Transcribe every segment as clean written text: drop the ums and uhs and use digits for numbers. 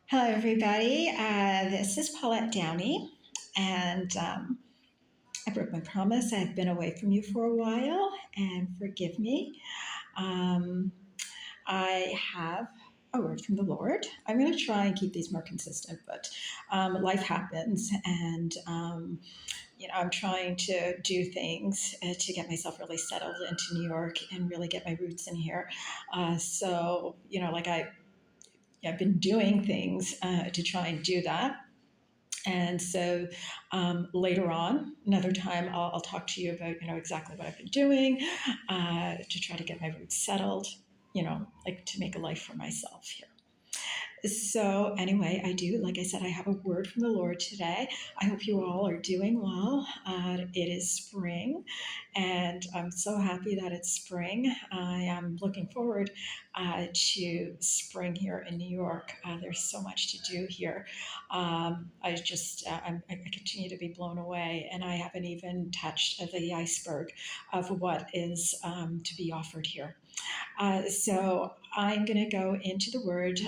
Hello, everybody. This is Paulette Downey, and I broke my promise. I've been away from you for a while, and forgive me. Um, I have a word from the Lord. I'm going to try and keep these more consistent, but life happens, and I'm trying to do things to get myself really settled into New York and really get my roots in here. I've been doing things to try and do that. And so later on, another time, I'll talk to you about exactly what I've been doing to try to get my roots settled. Like to make a life for myself here. So, anyway, I do, like I said, I have a word from the Lord today. I hope you all are doing well. It is spring, and I'm so happy that it's spring. I am looking forward to spring here in New York. There's so much to do here. I continue to be blown away, and I haven't even touched the iceberg of what is to be offered here. So I'm going to go into the word.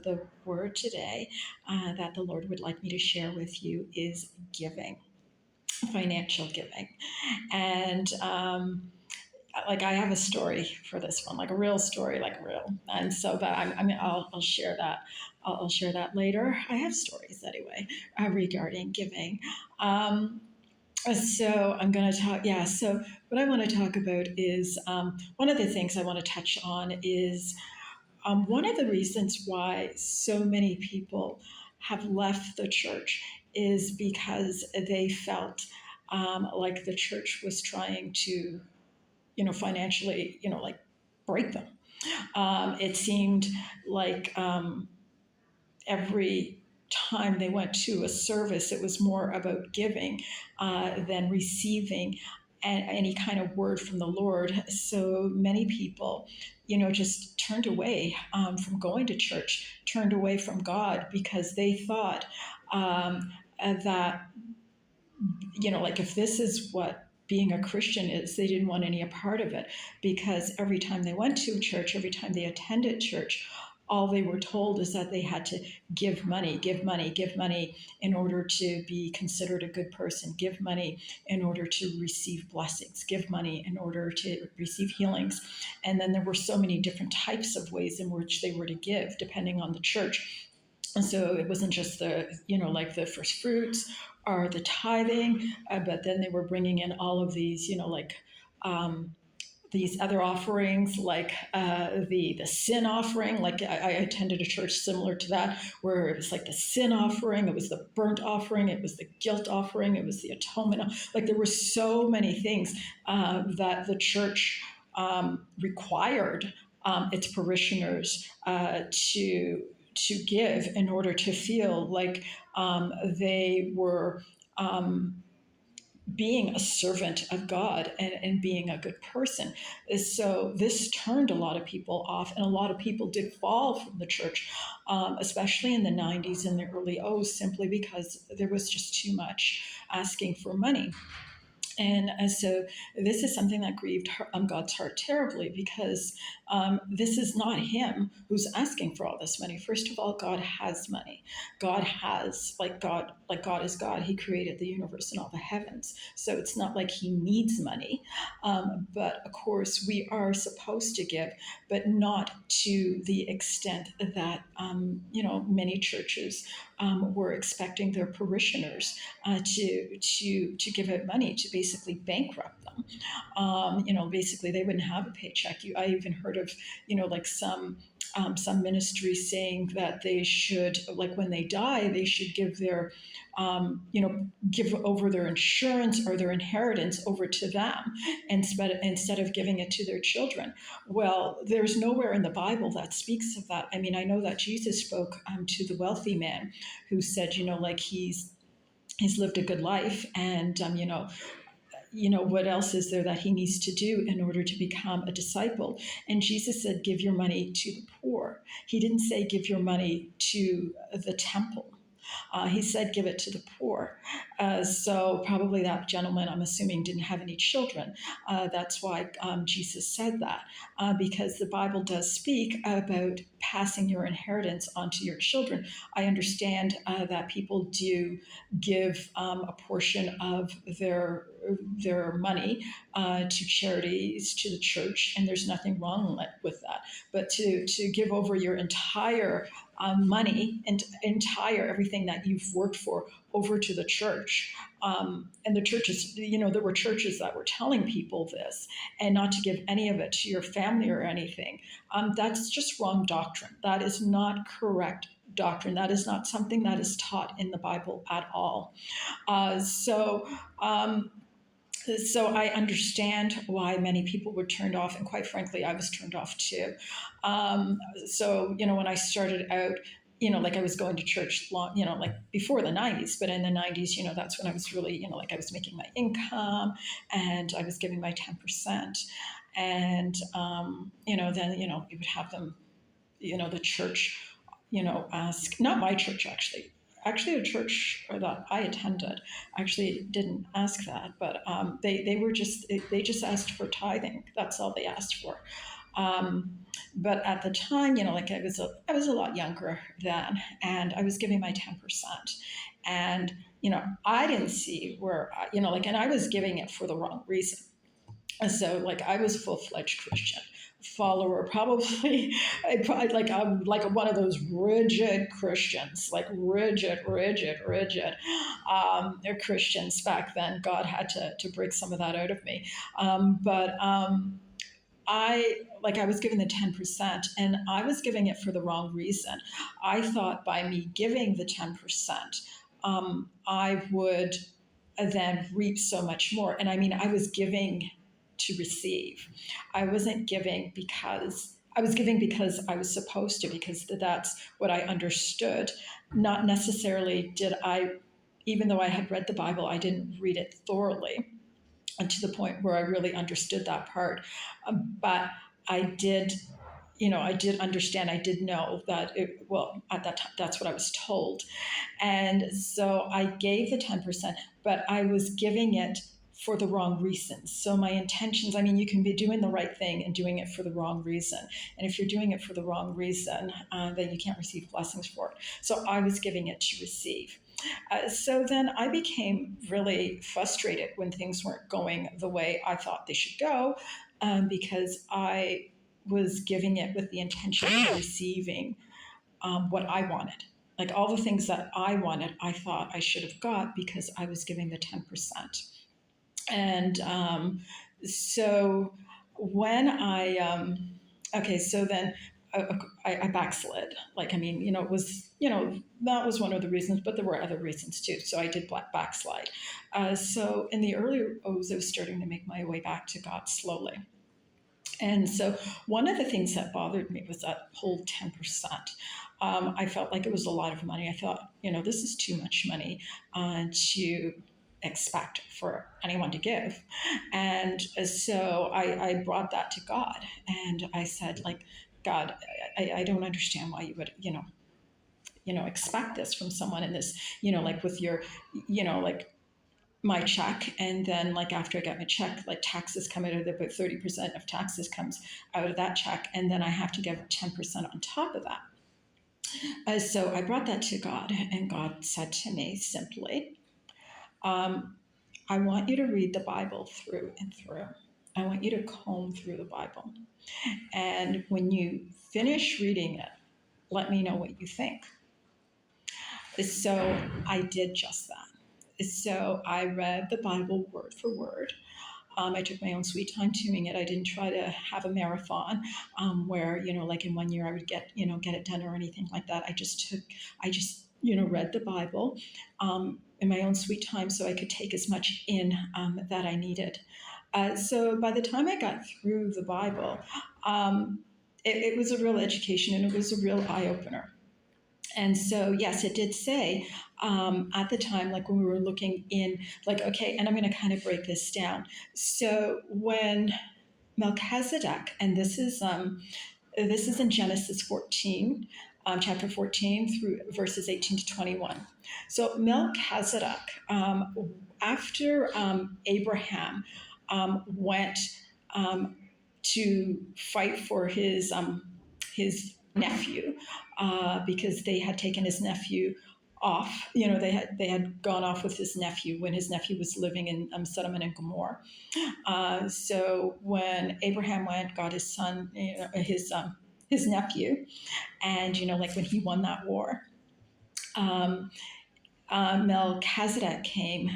The word today that the Lord would like me to share with you is giving, financial giving. And like I have a story for this one, like a real story, like real. And so, but I'll share that. I'll share that later. I have stories anyway regarding giving. Um, so I'm going to talk. Yeah. So what I want to talk about is one of the things I want to touch on is one of the reasons why so many people have left the church is because they felt like the church was trying to, financially, like break them. It seemed like every time they went to a service, it was more about giving than receiving any kind of word from the Lord. So many people, just turned away from going to church, turned away from God because they thought that, like if this is what being a Christian is, they didn't want any a part of it because every time they went to church, every time they attended church, all they were told is that they had to give money, give money, give money in order to be considered a good person, give money in order to receive blessings, give money in order to receive healings. And then there were so many different types of ways in which they were to give, depending on the church. And so it wasn't just like the first fruits or the tithing, but then they were bringing in all of these, um, these other offerings, like the sin offering. Like I attended a church similar to that, where it was like the sin offering, it was the burnt offering, it was the guilt offering, it was the atonement. Like there were so many things that the church required its parishioners to give in order to feel like they were um, being a servant of God and being a good person. So this turned a lot of people off, and a lot of people did fall from the church, especially in the 90s and the early O's, simply because there was just too much asking for money. And so this is something that grieved God's heart terribly because this is not him who's asking for all this money. First of all, God has money. God has, like God is God. He created the universe and all the heavens. So it's not like he needs money. But of course, we are supposed to give, but not to the extent that, many churches were expecting their parishioners to give out money to basically bankrupt them. Basically they wouldn't have a paycheck. I even heard of like some ministries saying that they should, like when they die, they should give their give over their insurance or their inheritance over to them instead of giving it to their children. Well, there's nowhere in the Bible that speaks of that. I mean, I know that Jesus spoke to the wealthy man who said, like he's lived a good life, and what else is there that he needs to do in order to become a disciple? And Jesus said, give your money to the poor. He didn't say give your money to the temple. He said, give it to the poor. So probably that gentleman, I'm assuming, didn't have any children. That's why Jesus said that, because the Bible does speak about passing your inheritance onto your children. I understand that people do give a portion of their money to charities, to the church, and there's nothing wrong with that. But to give over your entire money and entire everything that you've worked for over to the church, and the churches, there were churches that were telling people this, and not to give any of it to your family or anything. That's just wrong doctrine. That is not correct doctrine. That is not something that is taught in the Bible at all. So I understand why many people were turned off, and quite frankly, I was turned off too. When I started out, like I was going to church long, like before the 90s, but in the 90s, that's when I was really, like I was making my income and I was giving my 10%. And, then, we would have them, the church, ask, not my church actually a church that I attended actually didn't ask that, but they just asked for tithing. That's all they asked for. But at the time, like I was a lot younger then, and I was giving my 10%, and I didn't see where and I was giving it for the wrong reason. So like I was a full-fledged Christian follower, probably I'm like one of those rigid Christians, like rigid they're Christians back then. God had to break some of that out of me. But I was given the 10%, and I was giving it for the wrong reason. I thought by me giving the 10%, I would then reap so much more. And I mean, I was giving to receive. I wasn't giving because I was giving because I was supposed to, because that's what I understood. Not necessarily did I, even though I had read the Bible, I didn't read it thoroughly and to the point where I really understood that part. But I did, I did understand. I did know that at that time, that's what I was told. And so I gave the 10%, but I was giving it for the wrong reasons. So my intentions, I mean, you can be doing the right thing and doing it for the wrong reason. And if you're doing it for the wrong reason, then you can't receive blessings for it. So I was giving it to receive. So then I became really frustrated when things weren't going the way I thought they should go, because I was giving it with the intention of receiving what I wanted. Like all the things that I wanted, I thought I should have got because I was giving the 10%. And so when so then I backslid. Like, I mean, it was, that was one of the reasons, but there were other reasons too. So I did backslide. So in the early O's, I was starting to make my way back to God slowly. And so one of the things that bothered me was that whole 10%. I felt like it was a lot of money. I thought, this is too much money to expect for anyone to give. And so I brought that to God, and I said, like, God, I don't understand why you would, expect this from someone in this, like with your, like my check. And then like after I get my check, like taxes come out of it, but 30% of taxes comes out of that check. And then I have to give 10% on top of that. So I brought that to God, and God said to me simply, I want you to read the Bible through and through. I want you to comb through the Bible. And when you finish reading it, let me know what you think. So I did just that. So I read the Bible word for word. I took my own sweet time doing it. I didn't try to have a marathon where, like in 1 year I would get it done or anything like that. I just read the Bible in my own sweet time so I could take as much in that I needed. So by the time I got through the Bible, it was a real education, and it was a real eye-opener. And so, yes, it did say at the time, like when we were looking in, like, okay, and I'm going to kind of break this down. So when Melchizedek, and this is in Genesis 14, chapter 14 through verses 18 to 21. So Melchizedek, after Abraham went to fight for his nephew, because they had taken his nephew off. You know, they had gone off with his nephew when his nephew was living in Sodom and Gomorrah. So when Abraham went, got his son, his nephew, and like when he won that war, um, Melchizedek came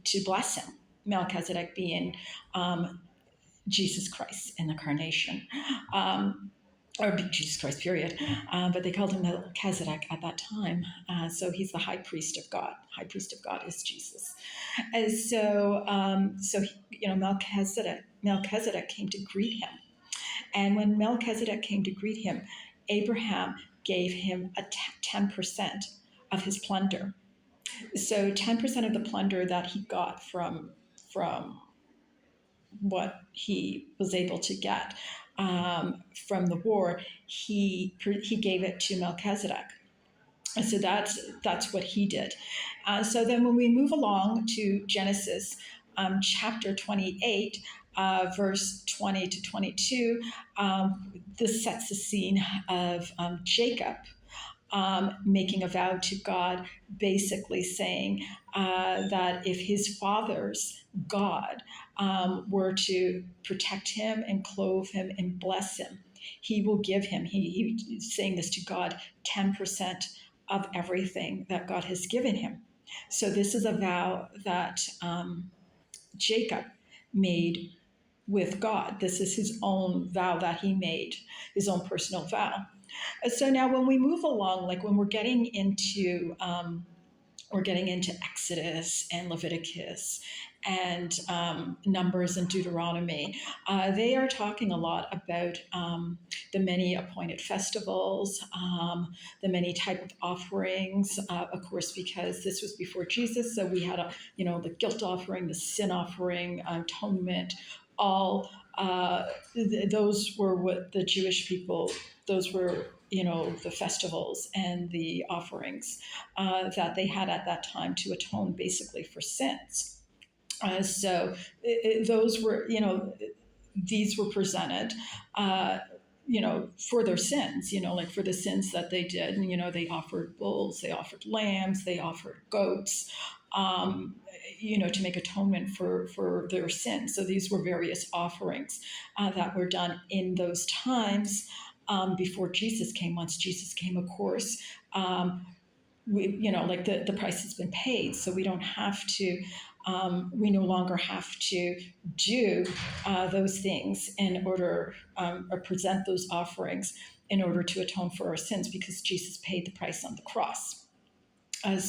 to bless him. Melchizedek being Jesus Christ in the incarnation. Or Jesus Christ, period. But they called him Melchizedek at that time. So he's the high priest of God. High priest of God is Jesus. And Melchizedek came to greet him. And when Melchizedek came to greet him, Abraham gave him 10% of his plunder. So 10% of the plunder that he got from what he was able to get from the war, he gave it to Melchizedek. And so that's what he did. So then when we move along to Genesis chapter 28, verse 20 to 22, this sets the scene of Jacob making a vow to God, basically saying that if his father's God were to protect him and clothe him and bless him, he will give him, he's saying this to God, 10% of everything that God has given him. So this is a vow that Jacob made with God. This is his own vow that he made, his own personal vow. So now when we move along, like when we're getting into Exodus and Leviticus and Numbers and Deuteronomy, they are talking a lot about the many appointed festivals, the many type of offerings. Of course, because this was before Jesus, so we had the guilt offering, the sin offering, atonement, all. Those were what the Jewish people. Those were the festivals and the offerings that they had at that time to atone basically for sins. Those were, these were presented, for their sins, like for the sins that they did. And, they offered bulls, they offered lambs, they offered goats, to make atonement for their sins. So these were various offerings that were done in those times before Jesus came. Once Jesus came, of course, the price has been paid, so we don't have to. We no longer have to do those things in order or present those offerings in order to atone for our sins, because Jesus paid the price on the cross. But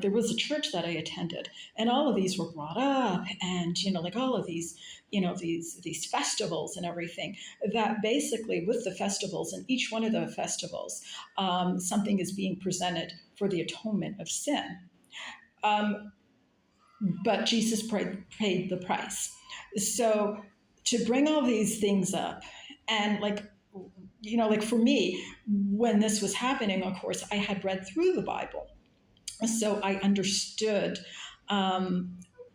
there was a church that I attended, and all of these were brought up, and all of these, these festivals and everything. That basically, with the festivals, and each one of the festivals, something is being presented for the atonement of sin. But Jesus paid the price. So to bring all these things up, and for me, when this was happening, of course, I had read through the Bible, so I understood. I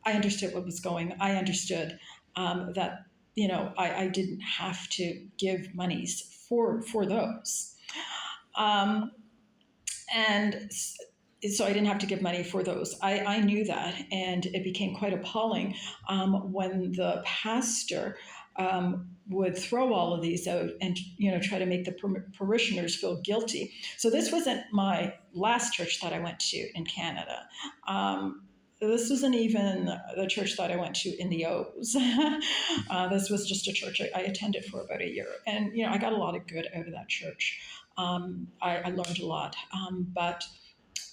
understood what was going. I understood that I didn't have to give monies for those, and so I didn't have to give money for those. I knew that, and it became quite appalling when the pastor would throw all of these out and try to make the parishioners feel guilty. So this wasn't my last church that I went to in Canada. This wasn't even the church that I went to in the O's. This was just a church I attended for about a year, and I got a lot of good out of that church. I learned a lot, but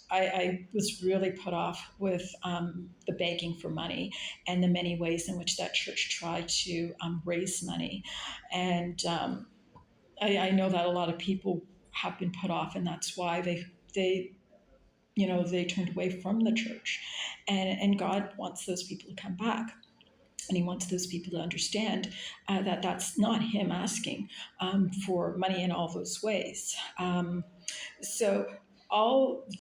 I was really put off with the begging for money and the many ways in which that church tried to raise money. And I know that a lot of people have been put off, and that's why they turned away from the church. And God wants those people to come back. And he wants those people to understand that that's not him asking for money in all those ways. So all